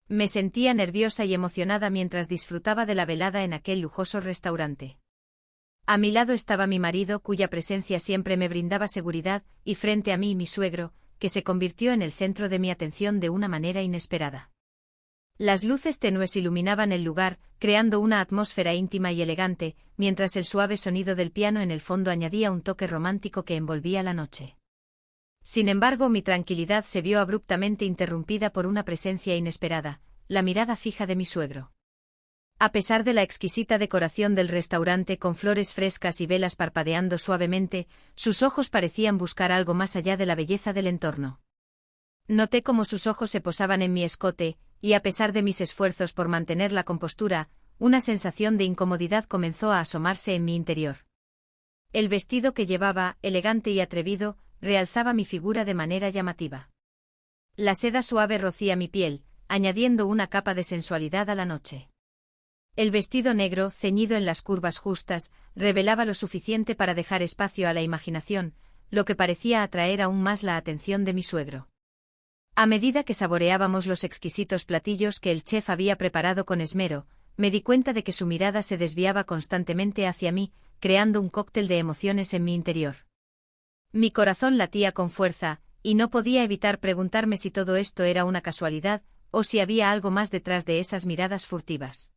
Me sentía nerviosa y emocionada mientras disfrutaba de la velada en aquel lujoso restaurante. A mi lado estaba mi marido, cuya presencia siempre me brindaba seguridad, y frente a mí mi suegro, que se convirtió en el centro de mi atención de una manera inesperada. Las luces tenues iluminaban el lugar, creando una atmósfera íntima y elegante, mientras el suave sonido del piano en el fondo añadía un toque romántico que envolvía la noche. Sin embargo, mi tranquilidad se vio abruptamente interrumpida por una presencia inesperada, la mirada fija de mi suegro. A pesar de la exquisita decoración del restaurante con flores frescas y velas parpadeando suavemente, sus ojos parecían buscar algo más allá de la belleza del entorno. Noté cómo sus ojos se posaban en mi escote, y a pesar de mis esfuerzos por mantener la compostura, una sensación de incomodidad comenzó a asomarse en mi interior. El vestido que llevaba, elegante y atrevido, realzaba mi figura de manera llamativa. La seda suave rocía mi piel, añadiendo una capa de sensualidad a la noche. El vestido negro, ceñido en las curvas justas, revelaba lo suficiente para dejar espacio a la imaginación, lo que parecía atraer aún más la atención de mi suegro. A medida que saboreábamos los exquisitos platillos que el chef había preparado con esmero, me di cuenta de que su mirada se desviaba constantemente hacia mí, creando un cóctel de emociones en mi interior. Mi corazón latía con fuerza, y no podía evitar preguntarme si todo esto era una casualidad, o si había algo más detrás de esas miradas furtivas.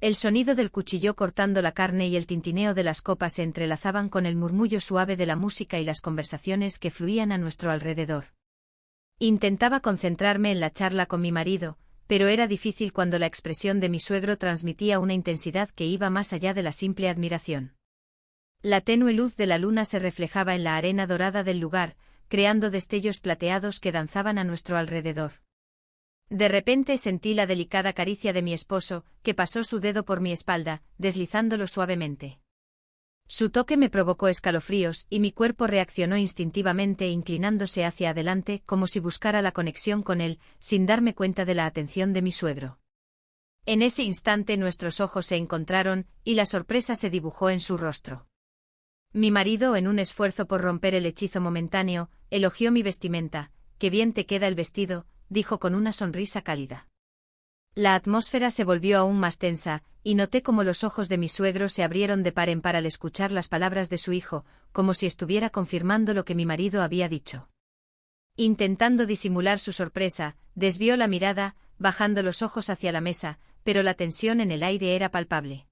El sonido del cuchillo cortando la carne y el tintineo de las copas se entrelazaban con el murmullo suave de la música y las conversaciones que fluían a nuestro alrededor. Intentaba concentrarme en la charla con mi marido, pero era difícil cuando la expresión de mi suegro transmitía una intensidad que iba más allá de la simple admiración. La tenue luz de la luna se reflejaba en la arena dorada del lugar, creando destellos plateados que danzaban a nuestro alrededor. De repente sentí la delicada caricia de mi esposo, que pasó su dedo por mi espalda, deslizándolo suavemente. Su toque me provocó escalofríos y mi cuerpo reaccionó instintivamente inclinándose hacia adelante como si buscara la conexión con él, sin darme cuenta de la atención de mi suegro. En ese instante nuestros ojos se encontraron, y la sorpresa se dibujó en su rostro. Mi marido, en un esfuerzo por romper el hechizo momentáneo, elogió mi vestimenta. «Qué bien te queda el vestido», dijo con una sonrisa cálida. La atmósfera se volvió aún más tensa, y noté cómo los ojos de mi suegro se abrieron de par en par al escuchar las palabras de su hijo, como si estuviera confirmando lo que mi marido había dicho. Intentando disimular su sorpresa, desvió la mirada, bajando los ojos hacia la mesa, pero la tensión en el aire era palpable.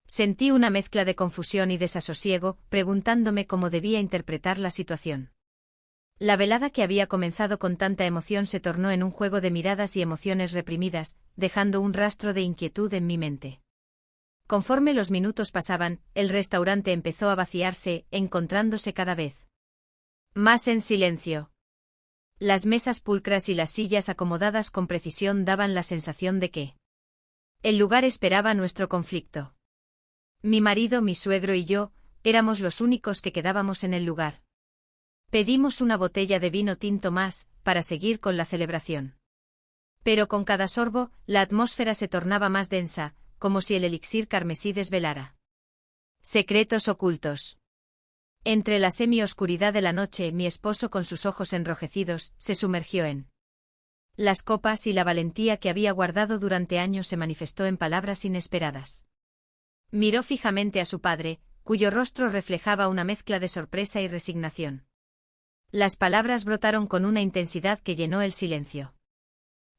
Sentí una mezcla de confusión y desasosiego, preguntándome cómo debía interpretar la situación. La velada que había comenzado con tanta emoción se tornó en un juego de miradas y emociones reprimidas, dejando un rastro de inquietud en mi mente. Conforme los minutos pasaban, el restaurante empezó a vaciarse, encontrándose cada vez más en silencio. Las mesas pulcras y las sillas acomodadas con precisión daban la sensación de que el lugar esperaba nuestro conflicto. Mi marido, mi suegro y yo, éramos los únicos que quedábamos en el lugar. Pedimos una botella de vino tinto más, para seguir con la celebración. Pero con cada sorbo, la atmósfera se tornaba más densa, como si el elixir carmesí desvelara secretos ocultos. Entre la semi-oscuridad de la noche, mi esposo, con sus ojos enrojecidos, se sumergió en las copas y la valentía que había guardado durante años se manifestó en palabras inesperadas. Miró fijamente a su padre, cuyo rostro reflejaba una mezcla de sorpresa y resignación. Las palabras brotaron con una intensidad que llenó el silencio.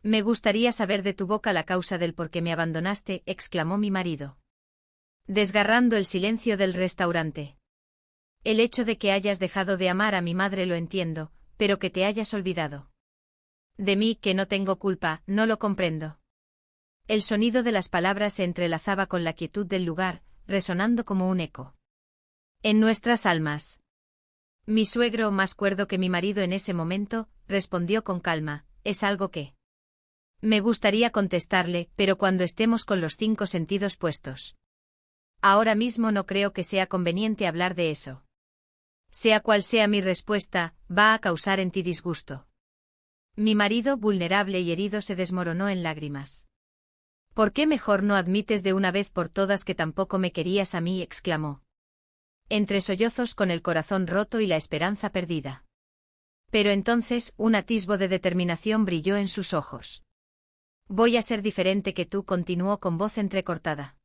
«Me gustaría saber de tu boca la causa del por qué me abandonaste», exclamó mi marido, desgarrando el silencio del restaurante. «El hecho de que hayas dejado de amar a mi madre lo entiendo, pero que te hayas olvidado de mí, que no tengo culpa, no lo comprendo». El sonido de las palabras se entrelazaba con la quietud del lugar, resonando como un eco en nuestras almas. Mi suegro, más cuerdo que mi marido en ese momento, respondió con calma: «Es algo que me gustaría contestarle, pero cuando estemos con los 5 sentidos puestos. Ahora mismo no creo que sea conveniente hablar de eso. Sea cual sea mi respuesta, va a causar en ti disgusto». Mi marido, vulnerable y herido, se desmoronó en lágrimas. «¿Por qué mejor no admites de una vez por todas que tampoco me querías a mí?», exclamó, entre sollozos, con el corazón roto y la esperanza perdida. Pero entonces un atisbo de determinación brilló en sus ojos. Voy a ser diferente que tú, continuó con voz entrecortada.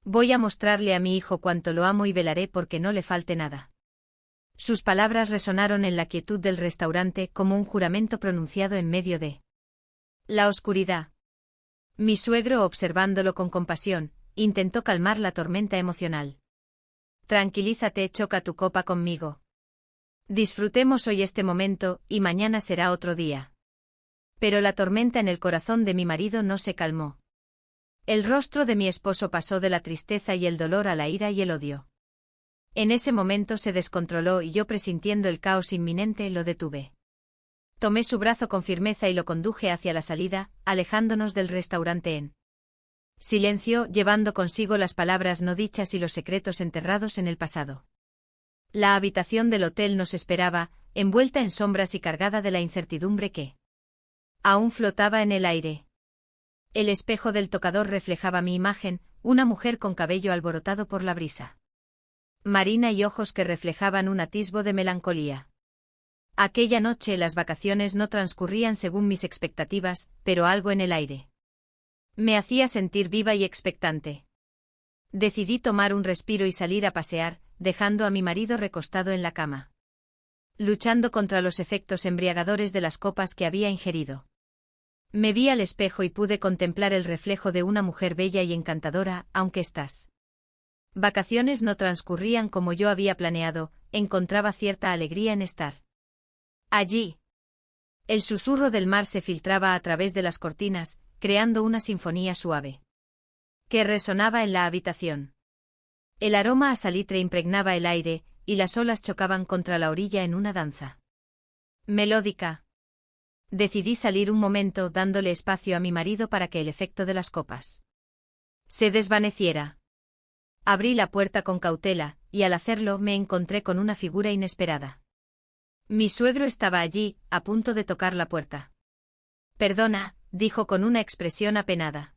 Voy a mostrarle a mi hijo cuánto lo amo y velaré porque no le falte nada. Sus palabras resonaron en la quietud del restaurante como un juramento pronunciado en medio de la oscuridad. Mi suegro, observándolo con compasión, intentó calmar la tormenta emocional. Tranquilízate, choca tu copa conmigo. Disfrutemos hoy este momento, y mañana será otro día. Pero la tormenta en el corazón de mi marido no se calmó. El rostro de mi esposo pasó de la tristeza y el dolor a la ira y el odio. En ese momento se descontroló y yo, presintiendo el caos inminente, lo detuve. Tomé su brazo con firmeza y lo conduje hacia la salida, alejándonos del restaurante en silencio, llevando consigo las palabras no dichas y los secretos enterrados en el pasado. La habitación del hotel nos esperaba, envuelta en sombras y cargada de la incertidumbre que aún flotaba en el aire. El espejo del tocador reflejaba mi imagen, una mujer con cabello alborotado por la brisa marina y ojos que reflejaban un atisbo de melancolía. Aquella noche las vacaciones no transcurrían según mis expectativas, pero algo en el aire me hacía sentir viva y expectante. Decidí tomar un respiro y salir a pasear, dejando a mi marido recostado en la cama, luchando contra los efectos embriagadores de las copas que había ingerido. Me vi al espejo y pude contemplar el reflejo de una mujer bella y encantadora, aunque estas vacaciones no transcurrían como yo había planeado, encontraba cierta alegría en estar allí. El susurro del mar se filtraba a través de las cortinas, creando una sinfonía suave que resonaba en la habitación. El aroma a salitre impregnaba el aire, y las olas chocaban contra la orilla en una danza melódica. Decidí salir un momento, dándole espacio a mi marido para que el efecto de las copas se desvaneciera. Abrí la puerta con cautela, y al hacerlo me encontré con una figura inesperada. Mi suegro estaba allí, a punto de tocar la puerta. Perdona, dijo con una expresión apenada.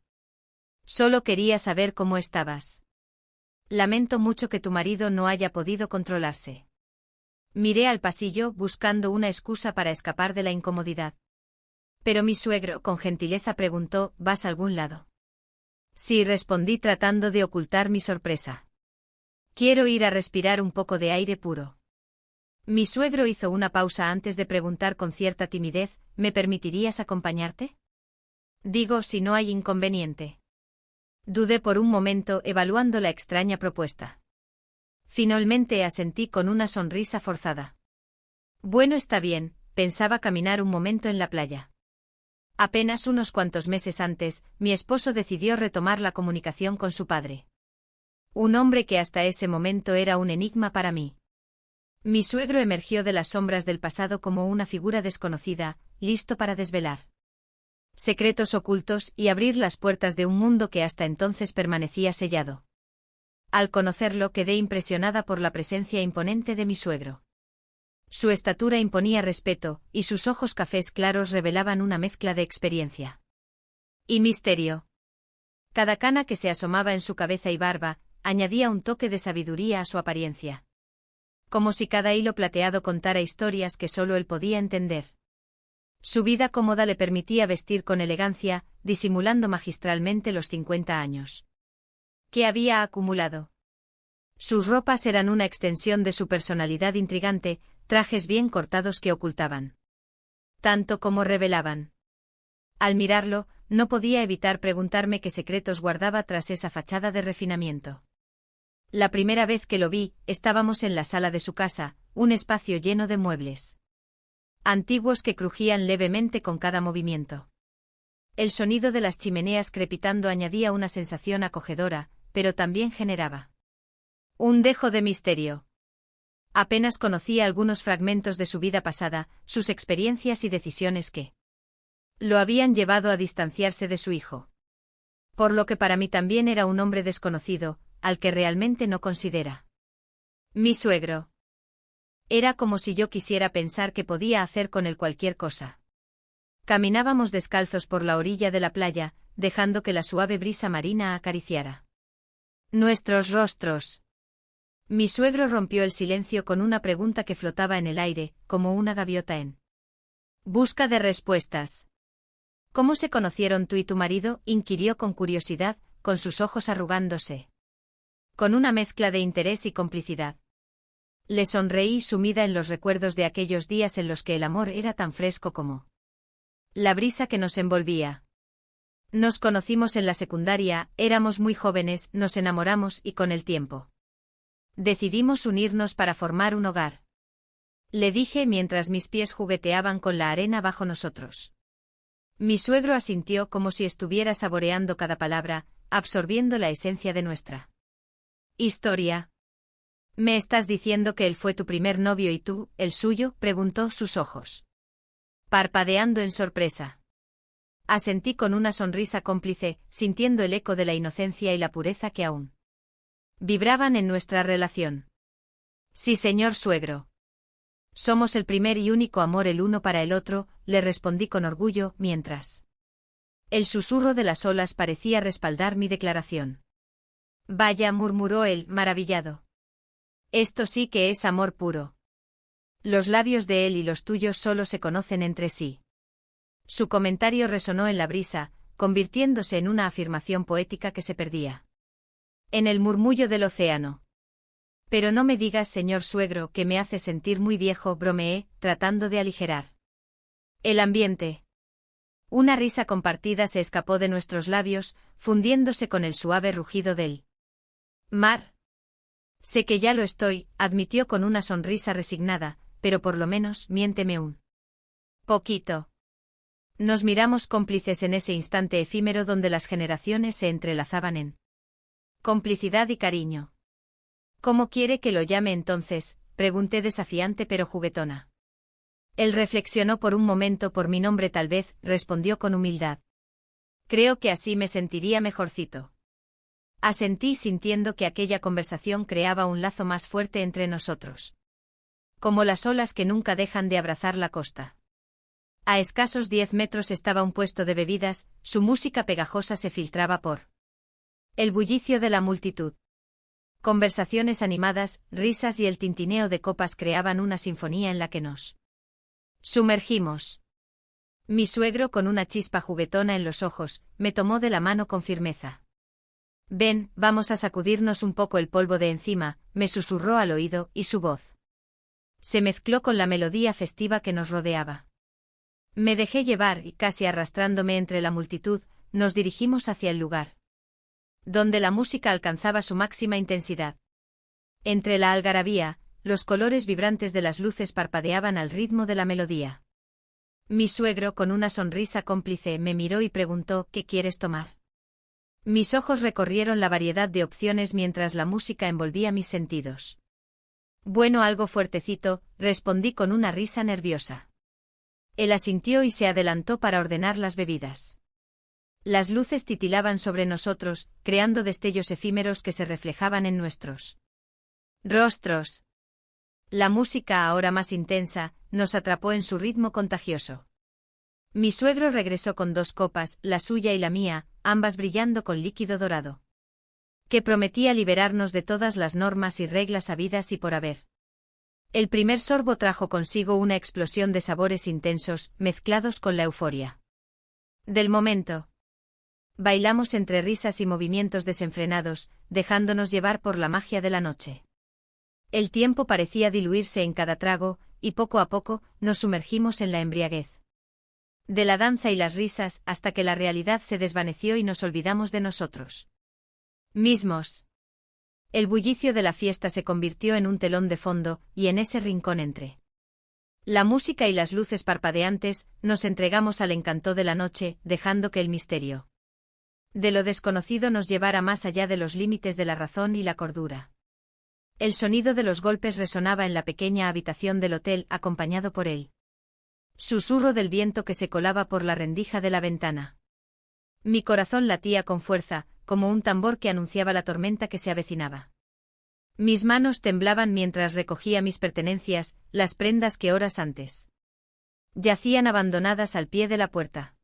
Solo quería saber cómo estabas. Lamento mucho que tu marido no haya podido controlarse. Miré al pasillo, buscando una excusa para escapar de la incomodidad. Pero mi suegro, con gentileza, preguntó, ¿vas a algún lado? Sí, respondí tratando de ocultar mi sorpresa. Quiero ir a respirar un poco de aire puro. Mi suegro hizo una pausa antes de preguntar con cierta timidez, ¿me permitirías acompañarte? Digo, si no hay inconveniente. Dudé por un momento, evaluando la extraña propuesta. Finalmente asentí con una sonrisa forzada. Bueno, está bien, pensaba caminar un momento en la playa. Apenas unos cuantos meses antes, mi esposo decidió retomar la comunicación con su padre. Un hombre que hasta ese momento era un enigma para mí. Mi suegro emergió de las sombras del pasado como una figura desconocida, listo para desvelar secretos ocultos y abrir las puertas de un mundo que hasta entonces permanecía sellado. Al conocerlo quedé impresionada por la presencia imponente de mi suegro. Su estatura imponía respeto, y sus ojos cafés claros revelaban una mezcla de experiencia y misterio. Cada cana que se asomaba en su cabeza y barba, añadía un toque de sabiduría a su apariencia. Como si cada hilo plateado contara historias que solo él podía entender. Su vida cómoda le permitía vestir con elegancia, disimulando magistralmente los 50 años que había acumulado. Sus ropas eran una extensión de su personalidad intrigante, trajes bien cortados que ocultaban tanto como revelaban. Al mirarlo, no podía evitar preguntarme qué secretos guardaba tras esa fachada de refinamiento. La primera vez que lo vi, estábamos en la sala de su casa, un espacio lleno de muebles antiguos que crujían levemente con cada movimiento. El sonido de las chimeneas crepitando añadía una sensación acogedora, pero también generaba un dejo de misterio. Apenas conocía algunos fragmentos de su vida pasada, sus experiencias y decisiones que lo habían llevado a distanciarse de su hijo. Por lo que para mí también era un hombre desconocido, al que realmente no considera mi suegro. Era como si yo quisiera pensar que podía hacer con él cualquier cosa. Caminábamos descalzos por la orilla de la playa, dejando que la suave brisa marina acariciara nuestros rostros. Mi suegro rompió el silencio con una pregunta que flotaba en el aire, como una gaviota en busca de respuestas. ¿Cómo se conocieron tú y tu marido?, inquirió con curiosidad, con sus ojos arrugándose. Con una mezcla de interés y complicidad. Le sonreí sumida en los recuerdos de aquellos días en los que el amor era tan fresco como la brisa que nos envolvía. Nos conocimos en la secundaria, éramos muy jóvenes, nos enamoramos y con el tiempo decidimos unirnos para formar un hogar. Le dije mientras mis pies jugueteaban con la arena bajo nosotros. Mi suegro asintió como si estuviera saboreando cada palabra, absorbiendo la esencia de nuestra historia. ¿Me estás diciendo que él fue tu primer novio y tú, el suyo?, preguntó, sus ojos parpadeando en sorpresa. Asentí con una sonrisa cómplice, sintiendo el eco de la inocencia y la pureza que aún vibraban en nuestra relación. Sí, señor suegro. Somos el primer y único amor el uno para el otro, le respondí con orgullo, mientras el susurro de las olas parecía respaldar mi declaración. Vaya, murmuró él, maravillado. Esto sí que es amor puro. Los labios de él y los tuyos solo se conocen entre sí. Su comentario resonó en la brisa, convirtiéndose en una afirmación poética que se perdía en el murmullo del océano. Pero no me digas, señor suegro, que me hace sentir muy viejo, bromeé, tratando de aligerar el ambiente. Una risa compartida se escapó de nuestros labios, fundiéndose con el suave rugido del mar. Sé que ya lo estoy, admitió con una sonrisa resignada, pero por lo menos miénteme un poquito. Nos miramos cómplices en ese instante efímero donde las generaciones se entrelazaban en complicidad y cariño. ¿Cómo quiere que lo llame entonces?, pregunté desafiante pero juguetona. Él reflexionó por un momento. Por mi nombre tal vez, respondió con humildad. Creo que así me sentiría mejorcito. Asentí sintiendo que aquella conversación creaba un lazo más fuerte entre nosotros. Como las olas que nunca dejan de abrazar la costa. A escasos 10 metros estaba un puesto de bebidas, su música pegajosa se filtraba por el bullicio de la multitud. Conversaciones animadas, risas y el tintineo de copas creaban una sinfonía en la que nos sumergimos. Mi suegro, con una chispa juguetona en los ojos, me tomó de la mano con firmeza. Ven, vamos a sacudirnos un poco el polvo de encima, me susurró al oído, y su voz se mezcló con la melodía festiva que nos rodeaba. Me dejé llevar y, casi arrastrándome entre la multitud, nos dirigimos hacia el lugar donde la música alcanzaba su máxima intensidad. Entre la algarabía, los colores vibrantes de las luces parpadeaban al ritmo de la melodía. Mi suegro, con una sonrisa cómplice, me miró y preguntó: ¿qué quieres tomar? Mis ojos recorrieron la variedad de opciones mientras la música envolvía mis sentidos. Bueno, algo fuertecito, respondí con una risa nerviosa. Él asintió y se adelantó para ordenar las bebidas. Las luces titilaban sobre nosotros, creando destellos efímeros que se reflejaban en nuestros rostros. La música, ahora más intensa, nos atrapó en su ritmo contagioso. Mi suegro regresó con 2 copas, la suya y la mía, ambas brillando con líquido dorado, que prometía liberarnos de todas las normas y reglas habidas y por haber. El primer sorbo trajo consigo una explosión de sabores intensos, mezclados con la euforia del momento. Bailamos entre risas y movimientos desenfrenados, dejándonos llevar por la magia de la noche. El tiempo parecía diluirse en cada trago, y poco a poco, nos sumergimos en la embriaguez de la danza y las risas, hasta que la realidad se desvaneció y nos olvidamos de nosotros mismos. El bullicio de la fiesta se convirtió en un telón de fondo, y en ese rincón entre la música y las luces parpadeantes, nos entregamos al encanto de la noche, dejando que el misterio de lo desconocido nos llevara más allá de los límites de la razón y la cordura. El sonido de los golpes resonaba en la pequeña habitación del hotel, acompañado por el susurro del viento que se colaba por la rendija de la ventana. Mi corazón latía con fuerza, como un tambor que anunciaba la tormenta que se avecinaba. Mis manos temblaban mientras recogía mis pertenencias, las prendas que horas antes yacían abandonadas al pie de la puerta.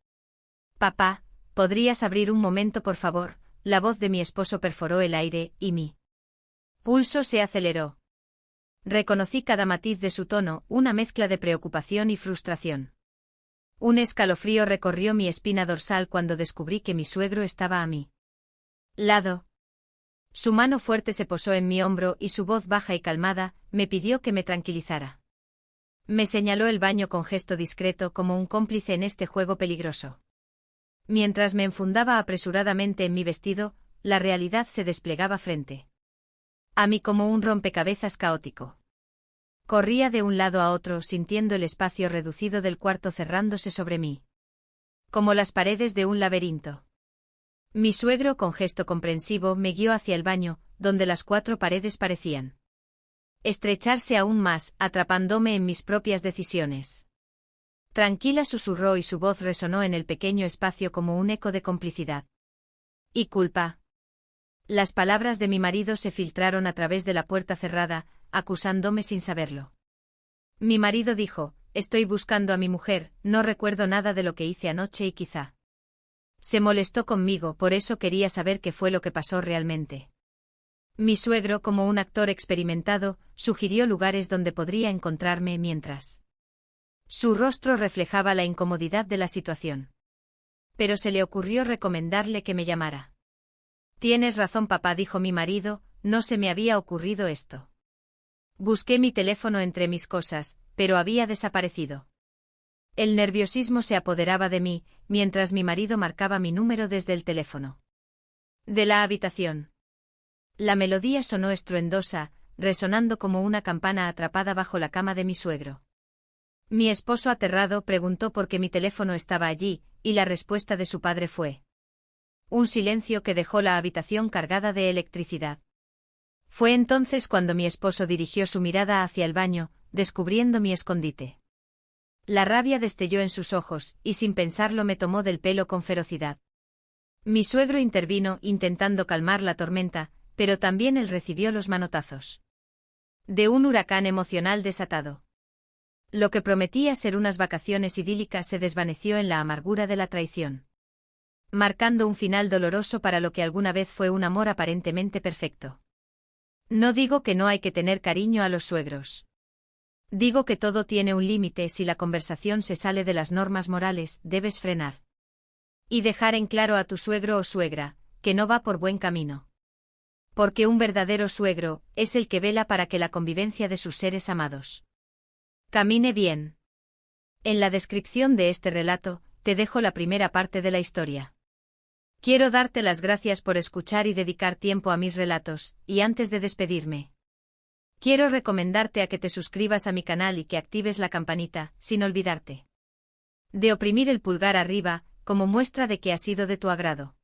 Papá, ¿podrías abrir un momento, por favor? La voz de mi esposo perforó el aire, y mi pulso se aceleró. Reconocí cada matiz de su tono, una mezcla de preocupación y frustración. Un escalofrío recorrió mi espina dorsal cuando descubrí que mi suegro estaba a mi lado. Su mano fuerte se posó en mi hombro y su voz baja y calmada me pidió que me tranquilizara. Me señaló el baño con gesto discreto como un cómplice en este juego peligroso. Mientras me enfundaba apresuradamente en mi vestido, la realidad se desplegaba frente a mí como un rompecabezas caótico. Corría de un lado a otro sintiendo el espacio reducido del cuarto cerrándose sobre mí, como las paredes de un laberinto. Mi suegro con gesto comprensivo me guió hacia el baño, donde las cuatro paredes parecían estrecharse aún más, atrapándome en mis propias decisiones. Tranquila, susurró y su voz resonó en el pequeño espacio como un eco de complicidad y culpa. Las palabras de mi marido se filtraron a través de la puerta cerrada, acusándome sin saberlo. Mi marido dijo: estoy buscando a mi mujer, no recuerdo nada de lo que hice anoche y quizá se molestó conmigo, por eso quería saber qué fue lo que pasó realmente. Mi suegro, como un actor experimentado, sugirió lugares donde podría encontrarme mientras su rostro reflejaba la incomodidad de la situación. Pero se le ocurrió recomendarle que me llamara. Tienes razón, papá, dijo mi marido, no se me había ocurrido esto. Busqué mi teléfono entre mis cosas, pero había desaparecido. El nerviosismo se apoderaba de mí, mientras mi marido marcaba mi número desde el teléfono de la habitación. La melodía sonó estruendosa, resonando como una campana atrapada bajo la cama de mi suegro. Mi esposo, aterrado, preguntó por qué mi teléfono estaba allí, y la respuesta de su padre fue un silencio que dejó la habitación cargada de electricidad. Fue entonces cuando mi esposo dirigió su mirada hacia el baño, descubriendo mi escondite. La rabia destelló en sus ojos, y sin pensarlo me tomó del pelo con ferocidad. Mi suegro intervino, intentando calmar la tormenta, pero también él recibió los manotazos de un huracán emocional desatado. Lo que prometía ser unas vacaciones idílicas se desvaneció en la amargura de la traición, marcando un final doloroso para lo que alguna vez fue un amor aparentemente perfecto. No digo que no hay que tener cariño a los suegros. Digo que todo tiene un límite. Si la conversación se sale de las normas morales, debes frenar y dejar en claro a tu suegro o suegra que no va por buen camino. Porque un verdadero suegro es el que vela para que la convivencia de sus seres amados camine bien. En la descripción de este relato, te dejo la primera parte de la historia. Quiero darte las gracias por escuchar y dedicar tiempo a mis relatos, y antes de despedirme, quiero recomendarte a que te suscribas a mi canal y que actives la campanita, sin olvidarte de oprimir el pulgar arriba, como muestra de que ha sido de tu agrado.